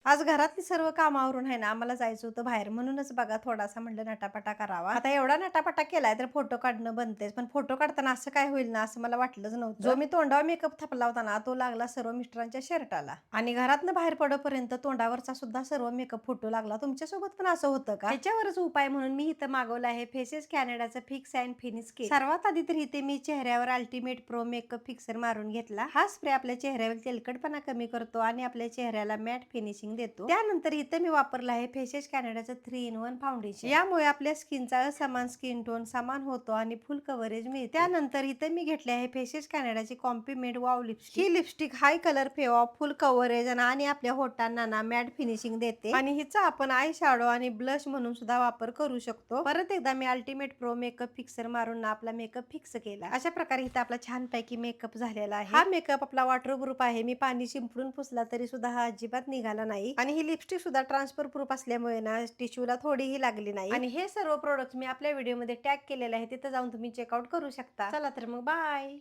आज घरातली सर्व कामावरून आहे ना, आम्हाला जायचं होतं बाहेर. म्हणूनच बघा थोडासा म्हटलं नटापटा करावा. आता एवढा नटापटा केलाय तर फोटो काढणं बनतेच. पण फोटो काढताना असं काय होईल ना, असं मला वाटलंच नव्हतं. जो मी तोंडावर मेकअप थपला होता ना, तो लागला सर्व मिस्टरांच्या शर्टाला. आणि घरातनं बाहेर पडेपर्यंत तोंडावरचा सुद्धा सर्व मेकअप फुटू लागला. तुमच्यासोबत पण असं होतं का? ह्याच्यावरच उपाय म्हणून मी इथं मागवलं आहे फेसेस कॅनडाचं फिक्स अँड फिनिश किट. सर्वात आधी तर इथे मी चेहऱ्यावर अल्टिमेट प्रो मेकअप फिक्सर मारून घेतला. हा स्प्रे आपल्या चेहऱ्यावर तेलकटपणा कमी करतो आणि आपल्या चेहऱ्याला मॅट फिनिशिंग देतो. त्यानंतर इथं मी वापरलं आहे फेसेस कॅनडाचं 3 in 1 फाउंडेशन. यामुळे आपल्या स्किनचा असमान स्किन टोन समान होतो आणि फुल कव्हरेज मिळते. त्यानंतर इथं मी घेतले आहे फेसेस कॅनडाची कॉम्प्लिमेंट वाव लिपस्टिक. ही लिपस्टिक हाय कलर फेवा फुल कव्हरेज आणि आपल्या होटांना ना मॅट फिनिशिंग देते आणि हिचा आपण आय शॅडो आणि ब्लश म्हणून सुद्धा वापर करू शकतो. परत एकदा मी अल्टिमेट प्रो मेकअप फिक्सर मारून ना आपला मेकअप फिक्स केला. अशा प्रकारे इथं आपला छानपैकी मेकअप झालेला आहे. हा मेकअप आपला वॉटरप्रूफ आहे. मी पाणी शिंपडून पुसला तरी सुद्धा हा अजिबात निघाला नाही आणि ही लिपस्टिक सुद्धा ट्रान्सफर प्रूफ असल्यामुळे ना टिश्यूला थोडीही लागली नाही. आणि हे सर्व प्रोडक्ट मी आपल्या व्हिडिओमध्ये टॅग केलेले आहे, तिथे जाऊन तुम्ही चेकआउट करू शकता. चला तर मग बाय.